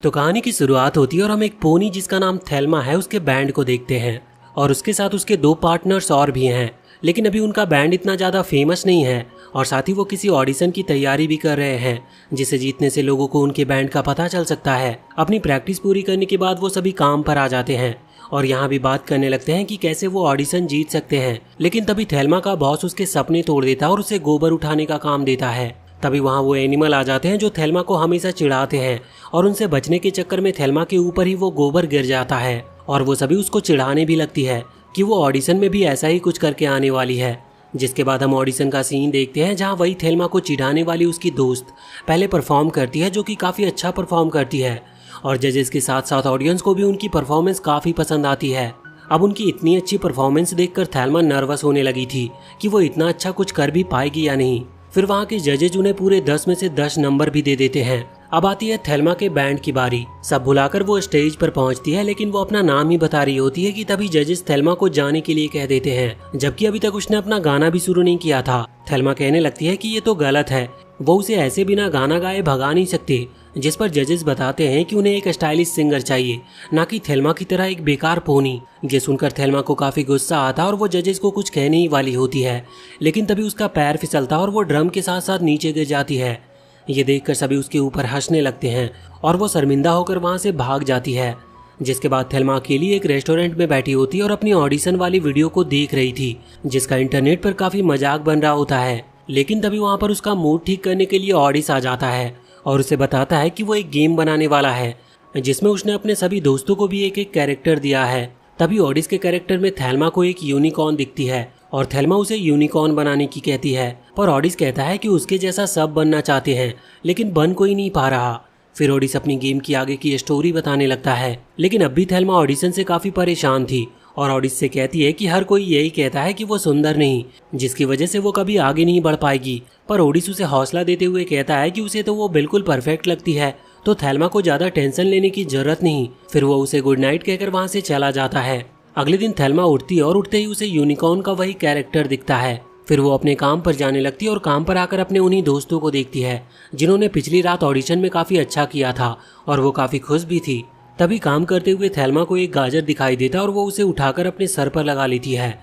तो कहानी की शुरुआत होती है और हम एक पोनी जिसका नाम थेल्मा है उसके बैंड को देखते हैं और उसके साथ उसके दो पार्टनर्स और भी हैं। लेकिन अभी उनका बैंड इतना ज़्यादा फेमस नहीं है और साथ ही वो किसी ऑडिशन की तैयारी भी कर रहे हैं जिसे जीतने से लोगों को उनके बैंड का पता चल सकता है। अपनी प्रैक्टिस पूरी करने के बाद वो सभी काम पर आ जाते हैं और यहाँ भी बात करने लगते हैं कि कैसे वो ऑडिशन जीत सकते हैं। लेकिन तभी थेल्मा का बॉस उसके सपने तोड़ देता है और उसे गोबर उठाने का काम देता है। तभी वहाँ वो एनिमल आ जाते हैं जो थेल्मा को हमेशा चिढ़ाते हैं और उनसे बचने के चक्कर में थेल्मा के ऊपर ही वो गोबर गिर जाता है और वो सभी उसको चिढ़ाने भी लगती है कि वो ऑडिशन में भी ऐसा ही कुछ करके आने वाली है। जिसके बाद हम ऑडिशन का सीन देखते हैं जहाँ वही थेल्मा को चिढ़ाने वाली उसकी दोस्त पहले परफॉर्म करती है जो कि काफ़ी अच्छा परफॉर्म करती है और जजेस के साथ साथ ऑडियंस को भी उनकी परफॉर्मेंस काफ़ी पसंद आती है। अब उनकी इतनी अच्छी परफॉर्मेंस देखकर थेल्मा नर्वस होने लगी थी कि वो इतना अच्छा कुछ कर भी पाएगी या नहीं। फिर वहाँ के जजेज उन्हें पूरे 10 में से 10 नंबर भी दे देते हैं। अब आती है थेल्मा के बैंड की बारी। सब भुलाकर वो स्टेज पर पहुंचती है लेकिन वो अपना नाम ही बता रही होती है कि तभी जजेस थेल्मा को जाने के लिए कह देते हैं जबकि अभी तक उसने अपना गाना भी शुरू नहीं किया था। थेल्मा कहने लगती है कि ये तो गलत है, वो उसे ऐसे बिना गाना गाए भगा नहीं सकते। जिस पर जजेस बताते हैं कि उन्हें एक स्टाइलिश सिंगर चाहिए, ना कि थेल्मा की तरह एक बेकार पोनी। ये सुनकर थेल्मा को काफी गुस्सा आता और वो जजेस को कुछ कहने ही वाली होती है लेकिन तभी उसका पैर फिसलता और वो ड्रम के साथ साथ नीचे गिर जाती है। ये देखकर सभी उसके ऊपर हंसने लगते हैं और वो शर्मिंदा होकर वहां से भाग जाती है। जिसके बाद थेल्मा अकेली एक रेस्टोरेंट में बैठी होती है और अपनी ऑडिशन वाली वीडियो को देख रही थी जिसका इंटरनेट पर काफी मजाक बन रहा होता है। लेकिन तभी वहां पर उसका मूड ठीक करने के लिए ऑडिस आ जाता है और उसे बताता है कि वो एक गेम बनाने वाला है जिसमें उसने अपने सभी दोस्तों को भी एक एक कैरेक्टर दिया है। तभी ऑडिस के कैरेक्टर में थेल्मा को एक यूनिकॉर्न दिखती है और थेल्मा उसे यूनिकॉर्न बनाने की कहती है पर ऑडिस कहता है कि उसके जैसा सब बनना चाहते हैं लेकिन बन कोई नहीं पा रहा। फिर ऑडिस अपनी गेम की आगे की स्टोरी बताने लगता है लेकिन अब भी थेल्मा ऑडिशन से काफी परेशान थी और ऑडिस से कहती है कि हर कोई यही कहता है कि वो सुंदर नहीं, जिसकी वजह से वो कभी आगे नहीं बढ़ पाएगी। पर ऑडिस उसे हौसला देते हुए कहता है कि उसे तो वो बिल्कुल परफेक्ट लगती है तो थेल्मा को ज्यादा टेंशन लेने की जरूरत नहीं। फिर वो उसे गुड नाइट कहकर वहां से चला जाता है। अगले दिन थेल्मा उठती है और उठते ही उसे यूनिकॉर्न का वही कैरेक्टर दिखता है। फिर वो अपने काम पर जाने लगती है और काम पर आकर अपने उन्हीं दोस्तों को देखती है जिन्होंने पिछली रात ऑडिशन में काफी अच्छा किया था और वो काफी खुश भी थी। तभी काम करते हुए थेल्मा को एक गाजर दिखाई देता और वो उसे उठाकर अपने सर पर लगा लेती है।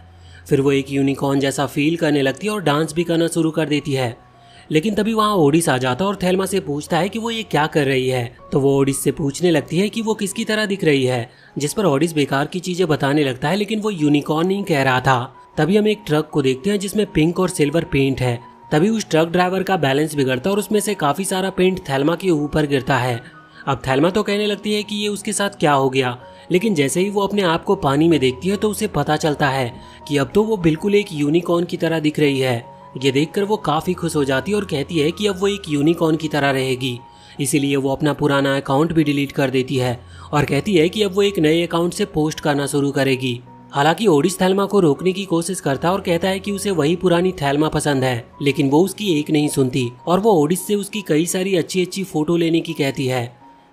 फिर वो एक यूनिकॉर्न जैसा फील करने लगती है और डांस भी करना शुरू कर देती है। लेकिन तभी वहाँ ओडिस आ जाता और थेल्मा से पूछता है कि वो ये क्या कर रही है। तो वो ओडिस से पूछने लगती है कि वो किसकी तरह दिख रही है, जिस पर ओडिस बेकार की चीजें बताने लगता है लेकिन वो यूनिकॉर्न नहीं कह रहा था। तभी हम एक ट्रक को देखते हैं जिसमें पिंक और सिल्वर पेंट है। तभी उस ट्रक ड्राइवर का बैलेंस बिगड़ता और उसमें से काफी सारा पेंट थेल्मा के ऊपर गिरता है। अब थेल्मा तो कहने लगती है कि ये उसके साथ क्या हो गया, लेकिन जैसे ही वो अपने आप को पानी में देखती है तो उसे पता चलता है कि अब तो वो बिल्कुल एक यूनिकॉर्न की तरह दिख रही है। ये देखकर वो काफी खुश हो जाती है और कहती है कि अब वो एक यूनिकॉर्न की तरह रहेगी। इसीलिए वो अपना पुराना अकाउंट भी डिलीट कर देती है और कहती है कि अब वो एक नए अकाउंट से पोस्ट करना शुरू करेगी। हालांकि ओडिस थेल्मा को रोकने की कोशिश करता है और कहता है कि उसे वही पुरानी थेल्मा पसंद है, लेकिन वो उसकी एक नहीं सुनती और वो ओडिस से उसकी कई सारी अच्छी अच्छी फोटो लेने की कहती है।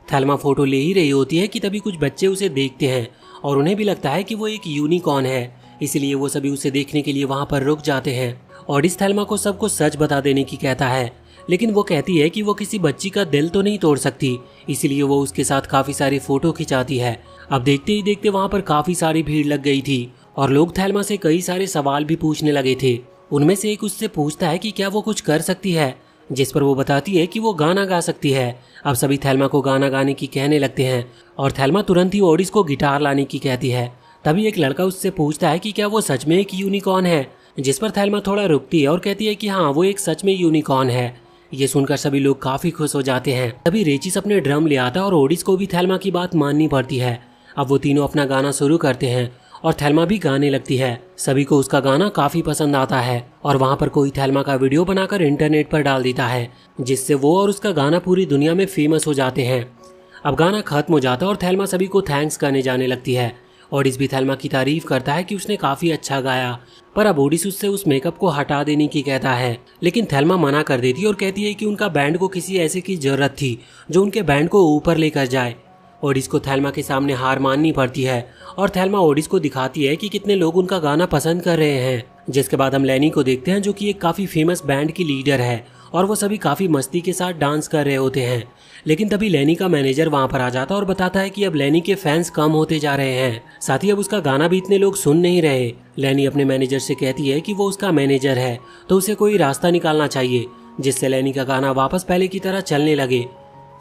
थेल्मा फोटो ले ही रही होती है कि तभी कुछ बच्चे उसे देखते हैं और उन्हें भी लगता है कि वो एक यूनिकॉर्न है, इसलिए वो सभी उसे देखने के लिए वहां पर रुक जाते हैं। ऑडिस थेल्मा को सबको सच बता देने की कहता है लेकिन वो कहती है कि वो किसी बच्ची का दिल तो नहीं तोड़ सकती, इसीलिए वो उसके साथ काफी सारी फोटो खिंचाती है। अब देखते ही देखते वहां पर काफी सारी भीड़ लग गई थी और लोग थेल्मा से कई सारे सवाल भी पूछने लगे थे। उनमें से एक उससे पूछता है कि क्या वो कुछ कर सकती है, जिस पर वो बताती है कि वो गाना गा सकती है। अब सभी थेल्मा को गाना गाने की कहने लगते हैं और थेल्मा तुरंत ही ऑडिस को गिटार लाने की कहती है। तभी एक लड़का उससे पूछता है कि क्या वो सच में एक यूनिकॉर्न है, जिस पर थेल्मा थोड़ा रुकती है और कहती है कि हाँ वो एक सच में यूनिकॉर्न है। ये सुनकर सभी लोग काफी खुश हो जाते हैं। तभी रेचिस अपने ड्रम ले आता है और ऑडिस को भी थेल्मा की बात माननी पड़ती है। अब वो तीनों अपना गाना शुरू करते हैं और थेल्मा भी गाने लगती है। सभी को उसका गाना काफी पसंद आता है और वहाँ पर कोई थेल्मा का वीडियो बनाकर इंटरनेट पर डाल देता है जिससे वो और उसका गाना पूरी दुनिया में फेमस हो जाते हैं। अब गाना खत्म हो जाता है और थेल्मा सभी को थैंक्स करने जाने लगती है। ऑडिस भी थेल्मा की तारीफ करता है कि उसने काफी अच्छा गाया, पर अब ऑडिस उससे उस मेकअप को हटा देने की कहता है लेकिन थेल्मा मना कर देती है और कहती है कि उनका बैंड को किसी ऐसे की जरूरत थी जो उनके बैंड को ऊपर लेकर जाए। ऑडिस को थेल्मा के सामने हार माननी पड़ती है और थेल्मा ऑडिस को दिखाती है कि कितने लोग उनका गाना पसंद कर रहे हैं। जिसके बाद हम लैनी को देखते हैं जो कि एक काफी फेमस बैंड की लीडर है और वो सभी काफी मस्ती के साथ डांस कर रहे होते हैं। लेकिन तभी लेनी का मैनेजर वहाँ पर आ जाता और बताता है कि अब लेनी के फैंस कम होते जा रहे हैं, साथ ही अब उसका गाना भी इतने लोग सुन नहीं रहे। लेनी अपने मैनेजर से कहती है कि वो उसका मैनेजर है तो उसे कोई रास्ता निकालना चाहिए जिससे लेनी का गाना वापस पहले की तरह चलने लगे।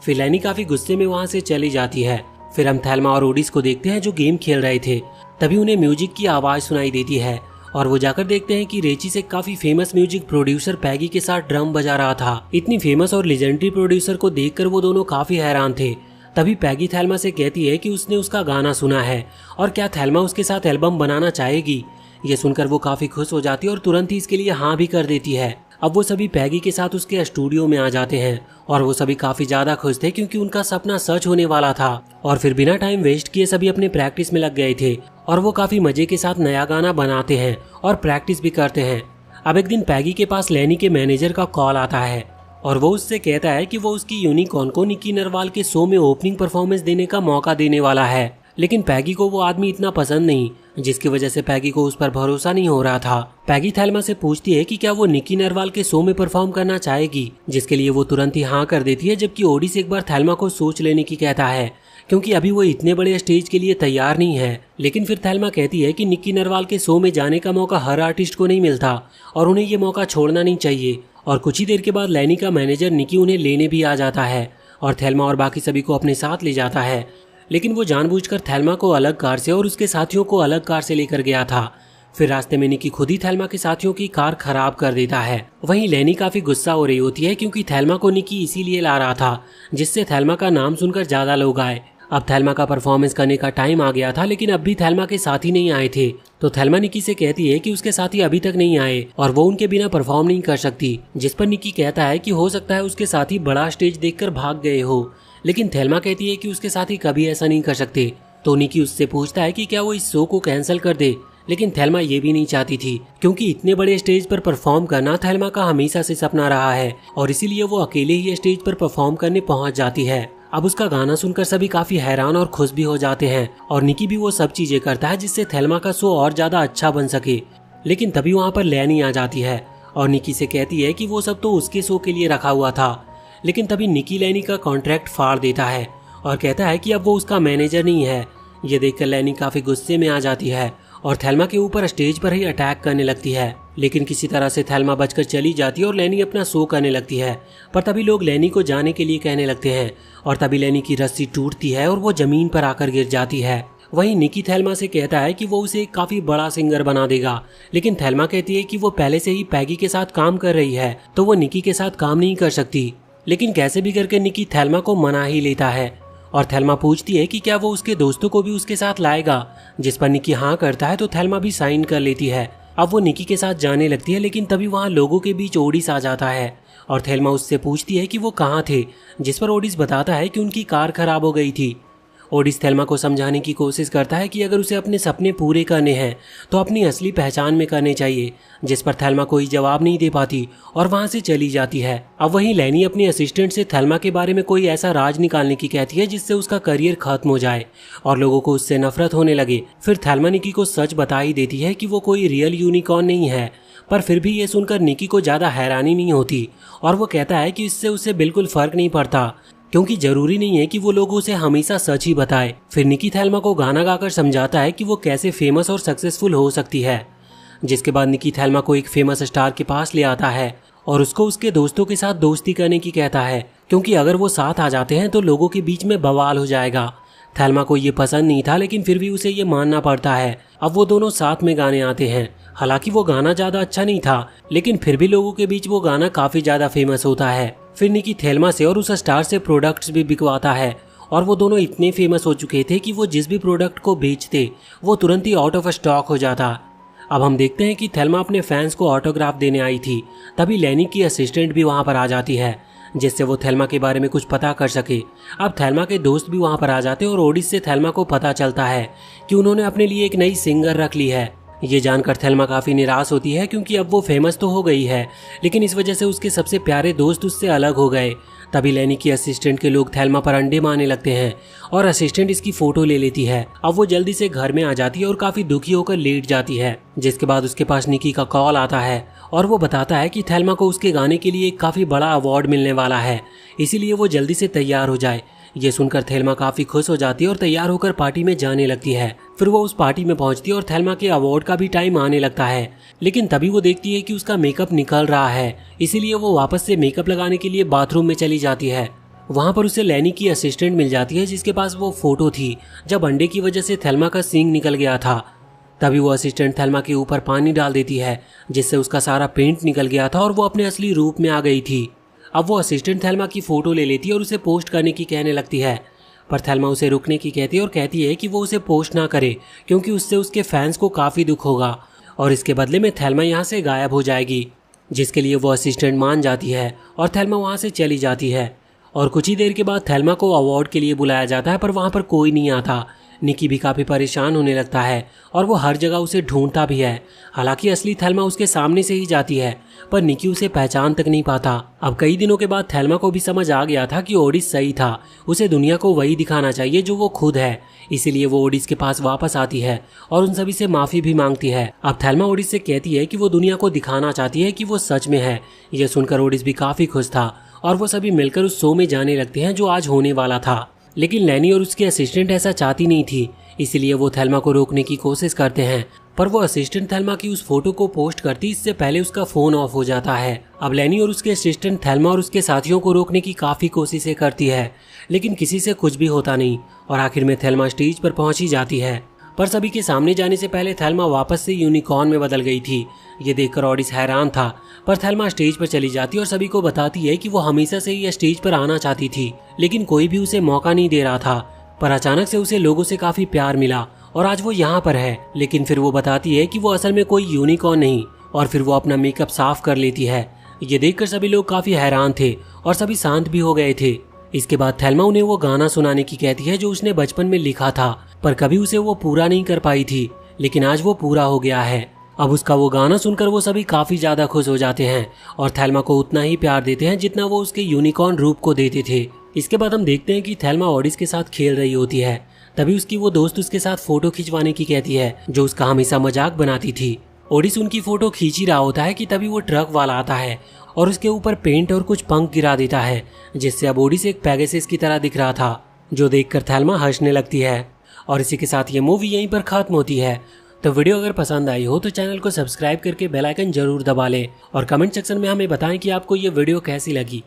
फिर लेनी काफी गुस्से में वहाँ से चली जाती है। फिर हम थेल्मा और ओडिस को देखते हैं जो गेम खेल रहे थे। तभी उन्हें म्यूजिक की आवाज सुनाई देती है और वो जाकर देखते हैं कि रेची से काफी फेमस म्यूजिक प्रोड्यूसर पैगी के साथ ड्रम बजा रहा था। इतनी फेमस और लेजेंडरी प्रोड्यूसर को देखकर वो दोनों काफी हैरान थे। तभी पैगी थेल्मा से कहती है कि उसने उसका गाना सुना है और क्या थेल्मा उसके साथ एल्बम बनाना चाहेगी। ये सुनकर वो काफी खुश हो जाती है और तुरंत ही इसके लिए हाँ भी कर देती है। अब वो सभी पैगी के साथ उसके स्टूडियो में आ जाते हैं और वो सभी काफी ज्यादा खुश थे क्योंकि उनका सपना सच होने वाला था। और फिर बिना टाइम वेस्ट किए सभी अपने प्रैक्टिस में लग गए थे और वो काफी मजे के साथ नया गाना बनाते हैं और प्रैक्टिस भी करते हैं। अब एक दिन पैगी के पास लेनी के मैनेजर का कॉल आता है और वो उससे कहता है कि वो उसकी यूनिकॉर्न को निकी नरवाल के शो में ओपनिंग परफॉर्मेंस देने का मौका देने वाला है। लेकिन पैगी को वो आदमी इतना पसंद नहीं, जिसकी वजह से पैगी को उस पर भरोसा नहीं हो रहा था। पैगी थेल्मा से पूछती है कि क्या वो निकी नरवाल के शो में परफॉर्म करना चाहेगी, जिसके लिए वो तुरंत ही हाँ कर देती है। जबकि ओडिस एक बार थेल्मा को सोच लेने की कहता है क्योंकि अभी वो इतने बड़े स्टेज के लिए तैयार नहीं है। लेकिन फिर थेल्मा कहती है कि निकी नरवाल के शो में जाने का मौका हर आर्टिस्ट को नहीं मिलता और उन्हें ये मौका छोड़ना नहीं चाहिए। और कुछ ही देर के बाद लेनी का मैनेजर निकी उन्हें लेने भी आ जाता है और थेल्मा और बाकी सभी को अपने साथ ले जाता है। लेकिन वो जानबूझकर थेल्मा को अलग कार से और उसके साथियों को अलग कार से लेकर गया था। फिर रास्ते में निकी खुद ही थेल्मा के साथियों की कार खराब कर देता है। वहीं लेनी काफी गुस्सा हो रही होती है क्योंकि थेल्मा को निकी इसीलिए ला रहा था जिससे थेल्मा का नाम सुनकर ज्यादा लोग आए। अब थेल्मा का परफॉर्मेंस करने का टाइम आ गया था लेकिन अब भी थेल्मा के साथी नहीं आए थे। तो थेल्मा निकी से कहती है कि उसके साथी अभी तक नहीं आए और वो उनके बिना परफॉर्म नहीं कर सकती, जिस पर निकी कहता है कि हो सकता है उसके साथी बड़ा स्टेज देखकर भाग गए हो। लेकिन थेल्मा कहती है कि उसके साथी कभी ऐसा नहीं कर सकते। तो निकी उससे पूछता है कि क्या वो इस शो को कैंसिल कर दे, लेकिन थेल्मा ये भी नहीं चाहती थी क्योंकि इतने बड़े स्टेज पर परफॉर्म करना थेल्मा का हमेशा से सपना रहा है और इसीलिए वो अकेले ही स्टेज पर परफॉर्म करने पहुंच जाती है। अब उसका गाना सुनकर सभी काफी हैरान और खुश भी हो जाते हैं और निकी भी वो सब चीजें करता है जिससे थेल्मा का शो और ज्यादा अच्छा बन सके। लेकिन तभी वहाँ पर लेनी आ जाती है और निकी से कहती है कि वो सब तो उसके शो के लिए रखा हुआ था। लेकिन तभी निकी लेनी का कॉन्ट्रैक्ट फाड़ देता है और कहता है कि अब वो उसका मैनेजर नहीं है। ये देखकर लेनी काफी गुस्से में आ जाती है और थेल्मा के ऊपर स्टेज पर ही अटैक करने लगती है। लेकिन किसी तरह से थेल्मा बचकर चली जाती है और लेनी अपना शो करने लगती है। पर तभी लोग लेनी को जाने के लिए कहने लगते हैं और तभी लेनी की रस्सी टूटती है और वो जमीन पर आकर गिर जाती है। वहीं निकी थेल्मा से कहता है कि वो उसे काफी बड़ा सिंगर बना देगा, लेकिन थेल्मा कहती है कि वो पहले से ही पैगी के साथ काम कर रही है तो वो निकी के साथ काम नहीं कर सकती। लेकिन कैसे भी करके निकी थेल्मा को मना ही लेता है और थेल्मा पूछती है कि क्या वो उसके दोस्तों को भी उसके साथ लाएगा, जिस पर निकी हाँ करता है तो थेल्मा भी साइन कर लेती है। अब वो निकी के साथ जाने लगती है लेकिन तभी वहाँ लोगों के बीच ओडिस आ जाता है और थेल्मा उससे पूछती है कि वो कहाँ थे, जिस पर ओडिस बताता है कि उनकी कार खराब हो गई थी। ओडिस थेल्मा को समझाने की कोशिश करता है कि अगर उसे अपने सपने पूरे करने हैं तो अपनी असली पहचान में करने चाहिए, जिस पर थेल्मा कोई जवाब नहीं दे पाती और वहां से चली जाती है। अब वहीं लेनी अपनी असिस्टेंट से थेल्मा के बारे में कोई ऐसा राज निकालने की कहती है जिससे उसका करियर खत्म हो जाए और लोगों को उससे नफरत होने लगे। फिर थेल्मा निकी को सच बता ही देती है कि वो कोई रियल यूनिकॉर्न नहीं है, पर फिर भी ये सुनकर निकी को ज्यादा हैरानी नहीं होती और वो कहता है कि इससे उसे बिल्कुल फर्क नहीं पड़ता क्योंकि जरूरी नहीं है कि वो लोगों से हमेशा सच ही बताए। फिर निकी थेल्मा को गाना गाकर समझाता है कि वो कैसे फेमस और सक्सेसफुल हो सकती है, जिसके बाद निकी थेल्मा को एक फेमस स्टार के पास ले आता है और उसको उसके दोस्तों के साथ दोस्ती करने की कहता है क्योंकि अगर वो साथ आ जाते हैं तो लोगों के बीच में बवाल हो जाएगा। थेल्मा को ये पसंद नहीं था लेकिन फिर भी उसे ये मानना पड़ता है। अब वो दोनों साथ में गाने आते हैं। हालांकि वो गाना ज्यादा अच्छा नहीं था लेकिन फिर भी लोगों के बीच वो गाना काफी ज्यादा फेमस होता है। फिर निकी थेल्मा से और उस स्टार से प्रोडक्ट्स भी बिकवाता है और वो दोनों इतने फेमस हो चुके थे कि वो जिस भी प्रोडक्ट को बेचते वो तुरंत ही आउट ऑफ स्टॉक हो जाता। अब हम देखते हैं कि थेल्मा अपने फैंस को ऑटोग्राफ देने आई थी। तभी लेनी की असिस्टेंट भी वहां पर आ जाती है जिससे वो थेल्मा के बारे में कुछ पता कर सके। अब थेल्मा के दोस्त भी वहां पर आ जाते हैं और ओडिस से थेल्मा को पता चलता है कि उन्होंने अपने लिए एक नई सिंगर रख ली है। ये जानकर थेल्मा काफी निराश होती है क्योंकि अब वो फेमस तो हो गई है लेकिन इस वजह से उसके सबसे प्यारे दोस्त उससे अलग हो गए। तभी लेनी की असिस्टेंट के लोग थेल्मा पर अंडे मारने लगते हैं और असिस्टेंट इसकी फोटो ले लेती है। अब वो जल्दी से घर में आ जाती है और काफी दुखी होकर लेट जाती है, जिसके बाद उसके पास निकी का कॉल आता है और वो बताता है कि थेल्मा को उसके गाने के लिए एक काफ़ी बड़ा अवार्ड मिलने वाला है, इसीलिए वो जल्दी से तैयार हो जाए। ये सुनकर थेल्मा काफ़ी खुश हो जाती है और तैयार होकर पार्टी में जाने लगती है। फिर वो उस पार्टी में पहुंचती है और थेल्मा के अवार्ड का भी टाइम आने लगता है, लेकिन तभी वो देखती है कि उसका मेकअप निकल रहा है, इसीलिए वो वापस से मेकअप लगाने के लिए बाथरूम में चली जाती है। वहाँ पर उसे लैनी की असिस्टेंट मिल जाती है, जिसके पास वो फोटो थी जब अंडे की वजह से थेल्मा का सींग निकल गया था। तभी वो असिस्टेंट थेल्मा के ऊपर पानी डाल देती है, जिससे उसका सारा पेंट निकल गया था और वो अपने असली रूप में आ गई थी। अब वो असिस्टेंट थेल्मा की फोटो ले लेती है और उसे पोस्ट करने की कहने लगती है, पर थेल्मा उसे रुकने की कहती है और कहती है कि वो उसे पोस्ट ना करे, क्योंकि उससे उसके फैंस को काफ़ी दुख होगा और इसके बदले में थेल्मा यहाँ से गायब हो जाएगी, जिसके लिए वो असिस्टेंट मान जाती है और थेल्मा वहाँ से चली जाती है। और कुछ ही देर के बाद थेल्मा को अवार्ड के लिए बुलाया जाता है, पर वहाँ पर कोई नहीं आता। निकी भी काफ़ी परेशान होने लगता है और वो हर जगह उसे ढूंढता भी है। हालांकि असली थेल्मा उसके सामने से ही जाती है, पर निकी उसे पहचान तक नहीं पाता। अब कई दिनों के बाद थेल्मा को भी समझ आ गया था कि ओडिस सही था, उसे दुनिया को वही दिखाना चाहिए जो वो खुद है। इसीलिए वो ओडिस के पास वापस आती है और उन सभी से माफ़ी भी मांगती है। अब थेल्मा ओडिस से कहती है कि वो दुनिया को दिखाना चाहती है कि वो सच में है। यह सुनकर ओडिस भी काफ़ी खुश था और वो सभी मिलकर उस शो में जाने लगते हैं जो आज होने वाला था। लेकिन लैनी और उसकी असिस्टेंट ऐसा चाहती नहीं थी, इसीलिए वो थेल्मा को रोकने की कोशिश करते हैं, पर वो असिस्टेंट थेल्मा की उस फोटो को पोस्ट करती इससे पहले उसका फोन ऑफ हो जाता है। अब लैनी और उसके असिस्टेंट थेल्मा और उसके साथियों को रोकने की काफ़ी कोशिशें करती है, लेकिन किसी से कुछ भी होता नहीं और आखिर में थेल्मा स्टेज पर पहुंच ही जाती है। पर सभी के सामने जाने से पहले थेल्मा वापस से यूनिकॉर्न में बदल गई थी। ये देखकर ऑडिस हैरान था, पर थेल्मा स्टेज पर चली जाती और सभी को बताती है कि वो हमेशा से ही स्टेज पर आना चाहती थी, लेकिन कोई भी उसे मौका नहीं दे रहा था। पर अचानक से उसे लोगों से काफी प्यार मिला और आज वो यहाँ पर है। लेकिन फिर वो बताती है कि वो असल में कोई यूनिकॉर्न नहीं, और फिर वो अपना मेकअप साफ कर लेती है। ये देखकर सभी लोग काफी हैरान थे और सभी शांत भी हो गए थे। इसके बाद थेल्मा उन्हें वो गाना सुनाने की कहती है जो उसने बचपन में लिखा था, पर कभी उसे वो पूरा नहीं कर पाई थी, लेकिन आज वो पूरा हो गया है। अब उसका वो गाना सुनकर वो सभी काफी ज्यादा खुश हो जाते हैं और थेल्मा को उतना ही प्यार देते हैं जितना वो उसके यूनिकॉर्न रूप को देते थे। इसके बाद हम देखते हैं कि थेल्मा ऑडिस के साथ खेल रही होती है। तभी उसकी वो दोस्त उसके साथ फोटो खिंचवाने की कहती है, जो उसका हमेशा मजाक बनाती थी। ओडिस उनकी फोटो खींच ही रहा होता है कि तभी वो ट्रक वाला आता है और उसके ऊपर पेंट और कुछ पंख गिरा देता है, जिससे अब ओडिस एक पेगासस की तरह दिख रहा था, जो देखकर थेल्मा हंसने लगती है। और इसी के साथ ये मूवी यहीं पर खत्म होती है। तो वीडियो अगर पसंद आई हो तो चैनल को सब्सक्राइब करके बेल आइकन जरूर दबा लें और कमेंट सेक्शन में हमें बताएं कि आपको ये वीडियो कैसी लगी।